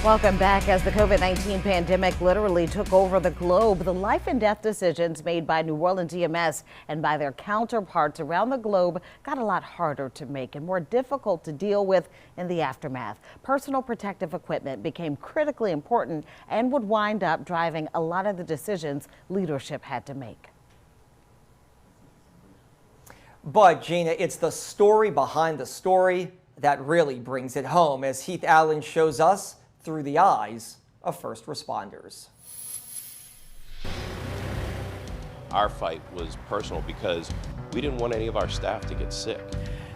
Welcome back. As the COVID-19 pandemic literally took over the globe, the life and death decisions made by New Orleans EMS and by their counterparts around the globe got a lot harder to make and more difficult to deal with in the aftermath. Personal protective equipment became critically important and would wind up driving a lot of the decisions leadership had to make. But Gina, it's the story behind the story that really brings it home, as Heath Allen shows us through the eyes of first responders. Our fight was personal because we didn't want any of our staff to get sick.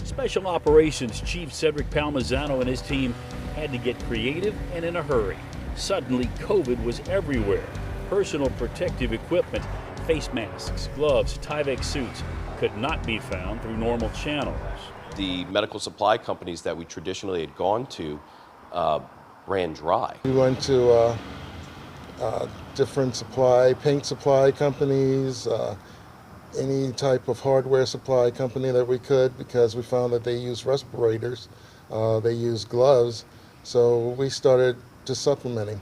Special Operations Chief Cedric Palmisano and his team had to get creative and in a hurry. Suddenly, COVID was everywhere. Personal protective equipment, face masks, gloves, Tyvek suits could not be found through normal channels. The medical supply companies that we traditionally had gone to ran dry. We went to different paint supply companies, any type of hardware supply company that we could, because we found that they use respirators, they use gloves, so we started just supplementing.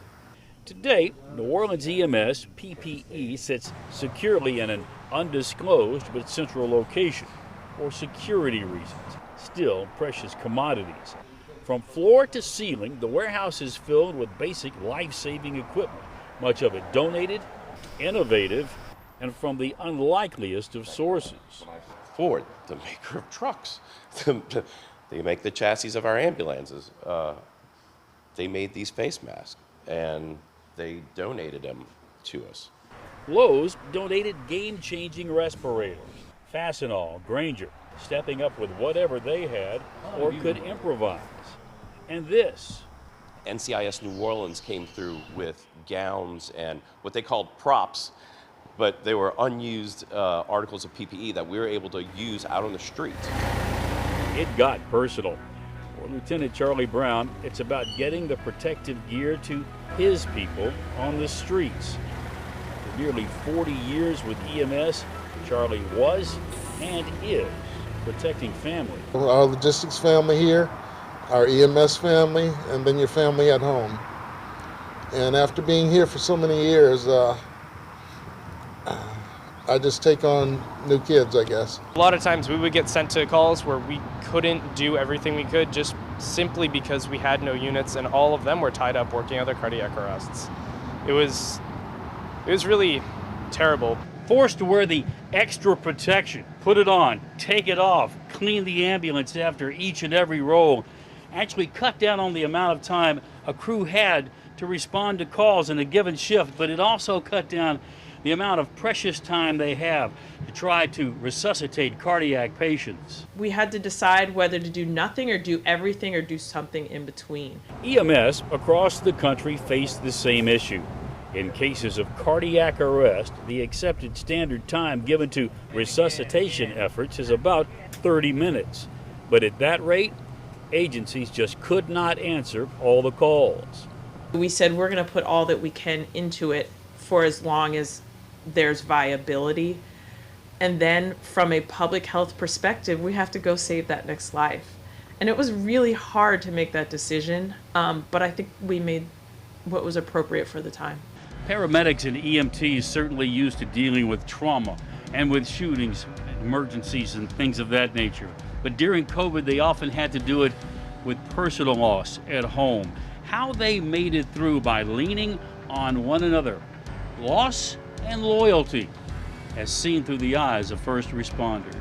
To date, New Orleans EMS PPE sits securely in an undisclosed but central location for security reasons. Still, precious commodities. From floor to ceiling, the warehouse is filled with basic life-saving equipment, much of it donated, innovative, and from the unlikeliest of sources. Ford, the maker of trucks, they make the chassis of our ambulances. They made these face masks, and they donated them to us. Lowe's donated game-changing respirators. Fastenal, Grainger, stepping up with whatever they had or could improvise. And this. NCIS New Orleans came through with gowns and what they called props, but they were unused articles of PPE that we were able to use out on the street. It got personal. For Lieutenant Charlie Brown, it's about getting the protective gear to his people on the streets. For nearly 40 years with EMS, Charlie was and is protecting family. Our logistics family here, our EMS family, and then your family at home. And after being here for so many years, I just take on new kids, I guess. A lot of times we would get sent to calls where we couldn't do everything we could just simply because we had no units, and all of them were tied up working other cardiac arrests. It was really terrible. Forced to wear the extra protection, put it on, take it off, clean the ambulance after each and every roll, actually cut down on the amount of time a crew had to respond to calls in a given shift, but it also cut down the amount of precious time they have to try to resuscitate cardiac patients. We had to decide whether to do nothing or do everything or do something in between. EMS across the country faced the same issue. In cases of cardiac arrest, the accepted standard time given to resuscitation efforts is about 30 minutes. But at that rate, agencies just could not answer all the calls. We said we're going to put all that we can into it for as long as there's viability. And then from a public health perspective, we have to go save that next life. And it was really hard to make that decision, but I think we made what was appropriate for the time. Paramedics and EMTs certainly used to dealing with trauma and with shootings, emergencies, and things of that nature. But during COVID, they often had to do it with personal loss at home. How they made it through by leaning on one another. Loss and loyalty, as seen through the eyes of first responders.